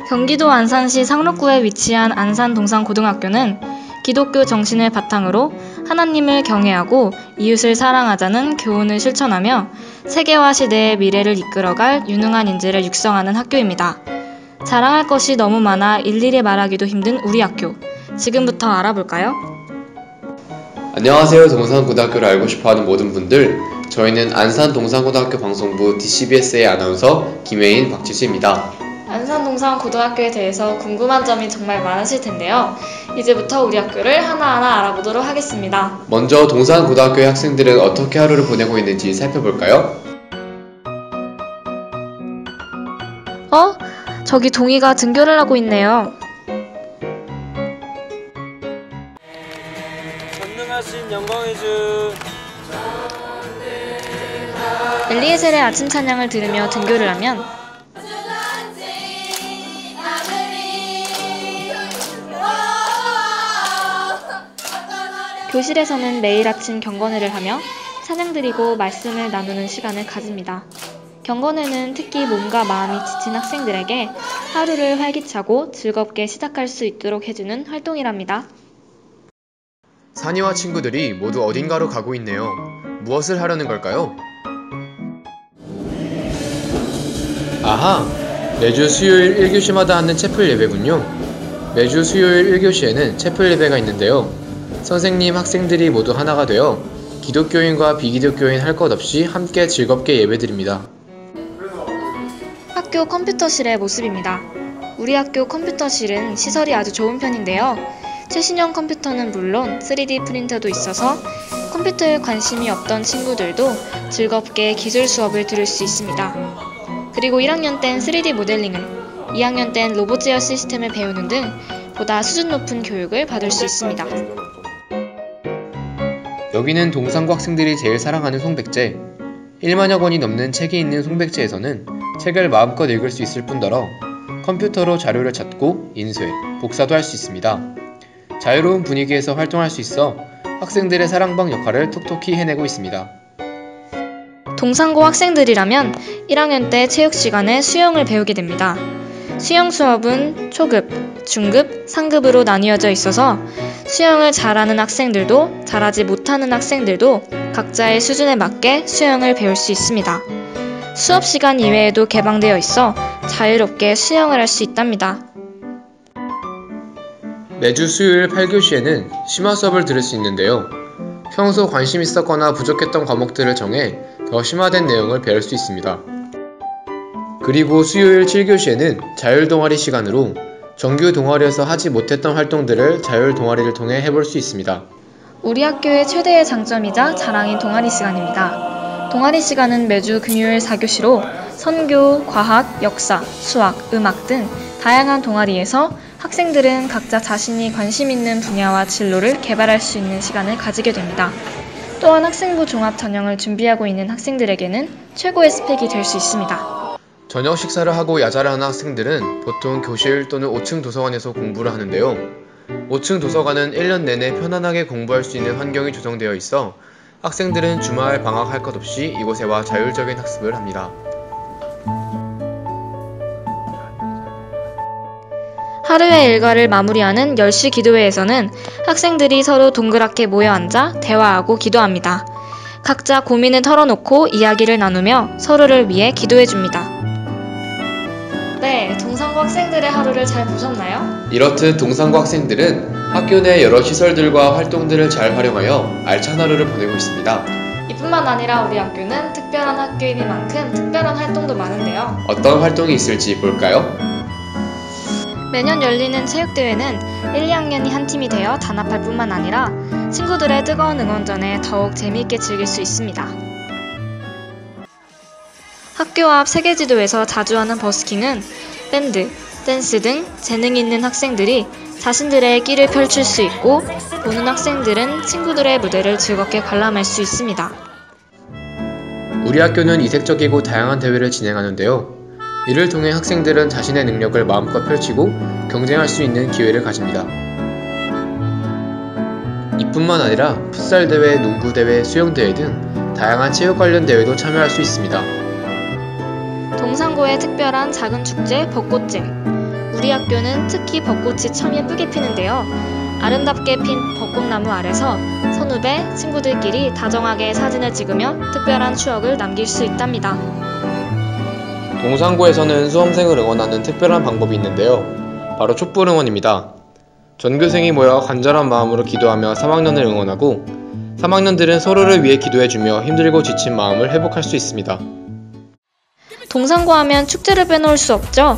경기도 안산시 상록구에 위치한 안산동산고등학교는 기독교 정신을 바탕으로 하나님을 경외하고 이웃을 사랑하자는 교훈을 실천하며 세계화 시대의 미래를 이끌어갈 유능한 인재를 육성하는 학교입니다. 자랑할 것이 너무 많아 일일이 말하기도 힘든 우리 학교. 지금부터 알아볼까요? 안녕하세요. 동산고등학교를 알고 싶어하는 모든 분들, 저희는 안산동산고등학교 방송부 DCBS의 아나운서 김혜인, 박지수입니다. 안산동산고등학교에 대해서 궁금한 점이 정말 많으실 텐데요. 이제부터 우리 학교를 하나하나 알아보도록 하겠습니다. 먼저 동산고등학교의 학생들은 어떻게 하루를 보내고 있는지 살펴볼까요? 저기 동이가 등교를 하고 있네요. 전능하신 영광의 주 엘리에셀의 아침 찬양을 들으며 등교를 하면 교실에서는 매일 아침 경건회를 하며 찬양 드리고 말씀을 나누는 시간을 가집니다. 경건회는 특히 몸과 마음이 지친 학생들에게 하루를 활기차고 즐겁게 시작할 수 있도록 해주는 활동이랍니다. 산이와 친구들이 모두 어딘가로 가고 있네요. 무엇을 하려는 걸까요? 아하! 매주 수요일 1교시마다 하는 채플 예배군요. 매주 수요일 1교시에는 채플 예배가 있는데요. 선생님, 학생들이 모두 하나가 되어 기독교인과 비기독교인 할 것 없이 함께 즐겁게 예배드립니다. 학교 컴퓨터실의 모습입니다. 우리 학교 컴퓨터실은 시설이 아주 좋은 편인데요. 최신형 컴퓨터는 물론 3D 프린터도 있어서 컴퓨터에 관심이 없던 친구들도 즐겁게 기술 수업을 들을 수 있습니다. 그리고 1학년 땐 3D 모델링을, 2학년 땐 로봇 제어 시스템을 배우는 등 보다 수준 높은 교육을 받을 수 있습니다. 여기는 동산고 학생들이 제일 사랑하는 송백제. 1만여 권이 넘는 책이 있는 송백제에서는 책을 마음껏 읽을 수 있을 뿐더러 컴퓨터로 자료를 찾고 인쇄, 복사도 할 수 있습니다. 자유로운 분위기에서 활동할 수 있어 학생들의 사랑방 역할을 톡톡히 해내고 있습니다. 동산고 학생들이라면 1학년 때 체육 시간에 수영을 배우게 됩니다. 수영 수업은 초급, 중급, 상급으로 나뉘어져 있어서 수영을 잘하는 학생들도 잘하지 못하는 학생들도 각자의 수준에 맞게 수영을 배울 수 있습니다. 수업 시간 이외에도 개방되어 있어 자유롭게 수영을 할 수 있답니다. 매주 수요일 8교시에는 심화 수업을 들을 수 있는데요. 평소 관심 있었거나 부족했던 과목들을 정해 더 심화된 내용을 배울 수 있습니다. 그리고 수요일 7교시에는 자율 동아리 시간으로 정규 동아리에서 하지 못했던 활동들을 자율 동아리를 통해 해볼 수 있습니다. 우리 학교의 최대의 장점이자 자랑인 동아리 시간입니다. 동아리 시간은 매주 금요일 4교시로 선교, 과학, 역사, 수학, 음악 등 다양한 동아리에서 학생들은 각자 자신이 관심 있는 분야와 진로를 개발할 수 있는 시간을 가지게 됩니다. 또한 학생부 종합 전형을 준비하고 있는 학생들에게는 최고의 스펙이 될 수 있습니다. 저녁 식사를 하고 야자를 하는 학생들은 보통 교실 또는 5층 도서관에서 공부를 하는데요. 5층 도서관은 1년 내내 편안하게 공부할 수 있는 환경이 조성되어 있어 학생들은 주말 방학할 것 없이 이곳에 와 자율적인 학습을 합니다. 하루의 일과를 마무리하는 10시 기도회에서는 학생들이 서로 동그랗게 모여 앉아 대화하고 기도합니다. 각자 고민을 털어놓고 이야기를 나누며 서로를 위해 기도해줍니다. 네, 동산고 학생들의 하루를 잘 보셨나요? 이렇듯 동산고 학생들은 학교 내 여러 시설들과 활동들을 잘 활용하여 알찬 하루를 보내고 있습니다. 이뿐만 아니라 우리 학교는 특별한 학교이니만큼 특별한 활동도 많은데요. 어떤 활동이 있을지 볼까요? 매년 열리는 체육대회는 1, 2학년이 한 팀이 되어 단합할 뿐만 아니라 친구들의 뜨거운 응원전에 더욱 재미있게 즐길 수 있습니다. 학교 앞 세계지도에서 자주 하는 버스킹은 밴드, 댄스 등 재능 있는 학생들이 자신들의 끼를 펼칠 수 있고 보는 학생들은 친구들의 무대를 즐겁게 관람할 수 있습니다. 우리 학교는 이색적이고 다양한 대회를 진행하는데요. 이를 통해 학생들은 자신의 능력을 마음껏 펼치고 경쟁할 수 있는 기회를 가집니다. 이뿐만 아니라 풋살대회, 농구대회, 수영대회 등 다양한 체육 관련 대회도 참여할 수 있습니다. 동산고의 특별한 작은 축제 벚꽃제. 우리 학교는 특히 벚꽃이 참 예쁘게 피는데요. 아름답게 핀 벚꽃나무 아래서 선후배 친구들끼리 다정하게 사진을 찍으며 특별한 추억을 남길 수 있답니다. 동산고에서는 수험생을 응원하는 특별한 방법이 있는데요. 바로 촛불 응원입니다. 전교생이 모여 간절한 마음으로 기도하며 3학년을 응원하고 3학년들은 서로를 위해 기도해주며 힘들고 지친 마음을 회복할 수 있습니다. 동산고 하면 축제를 빼놓을 수 없죠.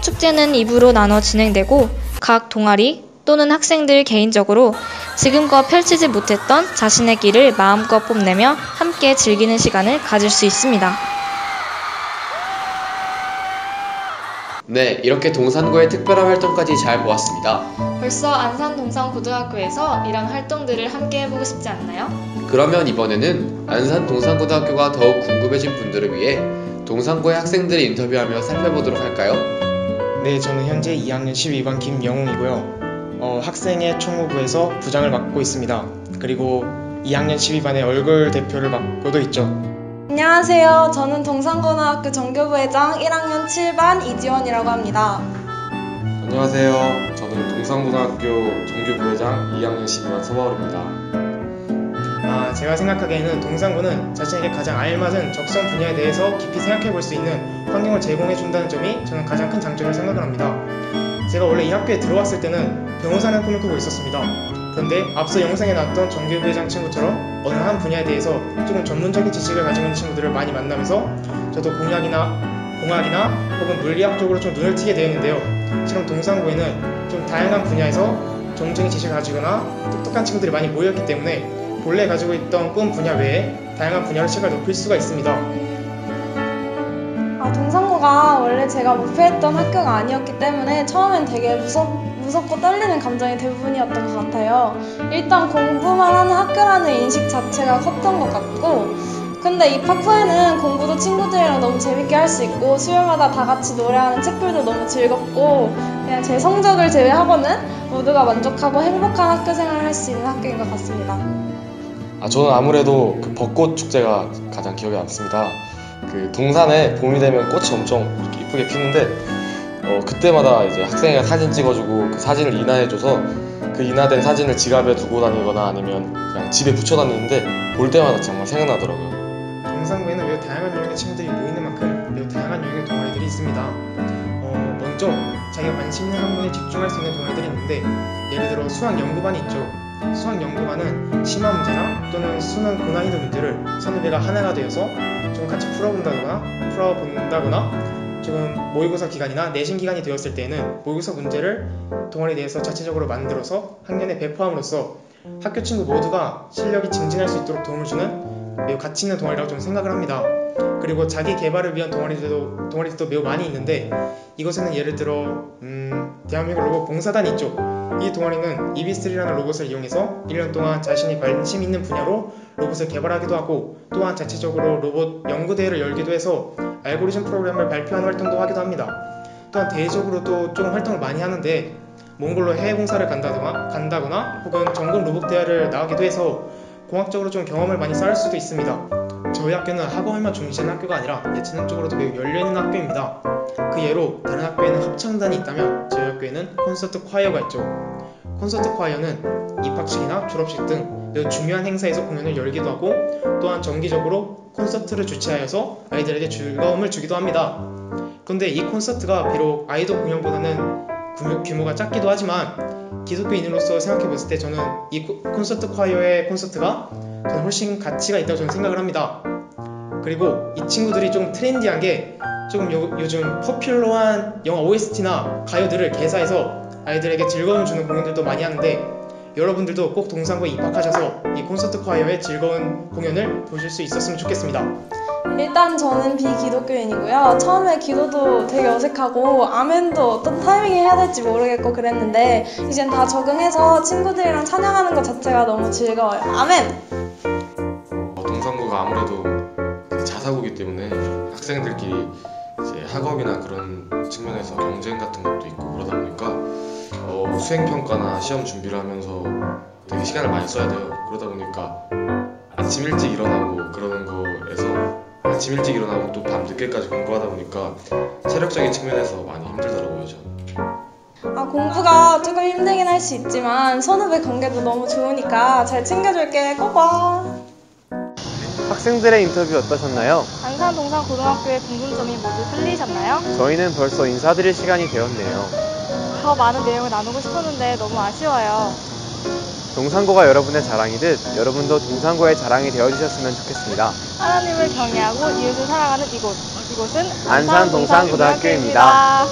축제는 2부로 나눠 진행되고 각 동아리 또는 학생들 개인적으로 지금껏 펼치지 못했던 자신의 길을 마음껏 뽐내며 함께 즐기는 시간을 가질 수 있습니다. 네, 이렇게 동산고의 특별한 활동까지 잘 보았습니다. 벌써 안산 동산고등학교에서 이런 활동들을 함께 해보고 싶지 않나요? 그러면 이번에는 안산 동산고등학교가 더욱 궁금해진 분들을 위해 동산고의 학생들을 인터뷰하며 살펴보도록 할까요? 네, 저는 현재 2학년 12반 김영웅이고요. 학생회 총무부에서 부장을 맡고 있습니다. 그리고 2학년 12반의 얼굴 대표를 맡고도 있죠. 안녕하세요. 저는 동산고등학교 정교부회장 1학년 7반 이지원이라고 합니다. 안녕하세요. 저는 동산고등학교 정교부회장 2학년 12반 서마울입니다. 제가 생각하기에는 동산고는 자신에게 가장 알맞은 적성 분야에 대해서 깊이 생각해 볼 수 있는 환경을 제공해 준다는 점이 저는 가장 큰 장점이라고 생각을 합니다. 제가 원래 이 학교에 들어왔을 때는 변호사는 꿈을 꾸고 있었습니다. 그런데 앞서 영상에 나왔던 정교부회장 친구처럼 어느 한 분야에 대해서 조금 전문적인 지식을 가지고 있는 친구들을 많이 만나면서 저도 공학이나 혹은 물리학 쪽으로 좀 눈을 띄게 되었는데요. 지금 동산고에는 좀 다양한 분야에서 전문적인 지식을 가지거나 똑똑한 친구들이 많이 모였기 때문에 본래 가지고 있던 꿈 분야 외에 다양한 분야로 체계를 높일 수가 있습니다. 동산고가 원래 제가 목표했던 학교가 아니었기 때문에 처음엔 되게 무섭고 떨리는 감정이 대부분이었던 것 같아요. 일단 공부만 하는 학교라는 인식 자체가 컸던 것 같고, 근데 입학 후에는 공부도 친구들이랑 너무 재밌게 할 수 있고 수요일마다 다 같이 노래하는 책불도 너무 즐겁고 그냥 제 성적을 제외하고는 모두가 만족하고 행복한 학교 생활을 할 수 있는 학교인 것 같습니다. 저는 아무래도 그 벚꽃 축제가 가장 기억에 남습니다. 그 동산에 봄이 되면 꽃이 엄청 이렇게 이쁘게 피는데 그때마다 이제 학생회가 사진 찍어주고 그 사진을 인화해줘서 그 인화된 사진을 지갑에 두고 다니거나 아니면 그냥 집에 붙여 다니는데 볼 때마다 정말 생각나더라고요. 동산고에는 매우 다양한 유형의 친구들이 모이는 만큼 매우 다양한 유형의 동아리들이 있습니다. 먼저 자기가 관심 있는 학문에 집중할 수 있는 동아리들이 있는데 예를 들어 수학연구반이 있죠. 수학연구반은 심화 문제나 또는 수능 고난이도 문제를 선후배가 하나가 되어서 좀 같이 풀어본다거나 지금 모의고사 기간이나 내신 기간이 되었을 때에는 모의고사 문제를 동아리 내에서 자체적으로 만들어서 학년에 배포함으로써 학교 친구 모두가 실력이 증진할 수 있도록 도움을 주는 매우 가치 있는 동아리라고 저는 생각을 합니다. 그리고 자기 개발을 위한 동아리들도 매우 많이 있는데 이것에는 예를 들어 대한민국 로봇 봉사단이 있죠. 이 동아리는 EB3라는 로봇을 이용해서 1년 동안 자신이 관심 있는 분야로 로봇을 개발하기도 하고 또한 자체적으로 로봇 연구대회를 열기도 해서 알고리즘 프로그램을 발표하는 활동도 하기도 합니다. 또한 대외적으로도 조금 활동을 많이 하는데 몽골로 해외 봉사를 간다거나 혹은 전국 로봇 대회를 나가기도 해서 공학적으로 좀 경험을 많이 쌓을 수도 있습니다. 저희 학교는 학업에만 중시하는 학교가 아니라 예체능적으로도 매우 열려있는 학교입니다. 그 예로 다른 학교에는 합창단이 있다면 저희 학교에는 콘서트 콰이어가 있죠. 콘서트 콰이어는 입학식이나 졸업식 등 매우 중요한 행사에서 공연을 열기도 하고 또한 정기적으로 콘서트를 주최하여서 아이들에게 즐거움을 주기도 합니다. 그런데 이 콘서트가 비록 아이돌 공연보다는 규모가 작기도 하지만 기독교인으로서 생각해봤을 때 저는 이 콘서트 콰이어의 콘서트가 저는 훨씬 가치가 있다고 저는 생각을 합니다. 그리고 이 친구들이 좀 트렌디한 게 조금 요즘 포퓰러한 영화 OST나 가요들을 개사해서 아이들에게 즐거움을 주는 공연들도 많이 하는데 여러분들도 꼭 동산고에 입학하셔서 이 콘서트 콰이어의 즐거운 공연을 보실 수 있었으면 좋겠습니다. 일단 저는 비기독교인이고요. 처음에 기도도 되게 어색하고 아멘도 어떤 타이밍에 해야 될지 모르겠고 그랬는데 이젠 다 적응해서 친구들이랑 찬양하는 것 자체가 너무 즐거워요. 아멘! 동산고가 아무래도 자사고이기 때문에 학생들끼리 이제 학업이나 그런 측면에서 경쟁 같은 것도 있고 그러다 보니까 수행평가나 시험 준비를 하면서 되게 시간을 많이 써야 돼요. 그러다 보니까 아침 일찍 일어나고 그러는 거에서 아침 일찍 일어나고 또 밤 늦게까지 공부하다 보니까 체력적인 측면에서 많이 힘들더라고요, 저는. 공부가 조금 힘들긴 할 수 있지만 선후배 관계도 너무 좋으니까 잘 챙겨줄게. 꼭 와. 학생들의 인터뷰 어떠셨나요? 안산 동산고등학교의 궁금점이 모두 풀리셨나요? 저희는 벌써 인사드릴 시간이 되었네요. 더 많은 내용을 나누고 싶었는데 너무 아쉬워요. 동산고가 여러분의 자랑이듯 여러분도 동산고의 자랑이 되어주셨으면 좋겠습니다. 하나님을 경외하고 이웃을 사랑하는 이곳은 안산 동산고등학교입니다.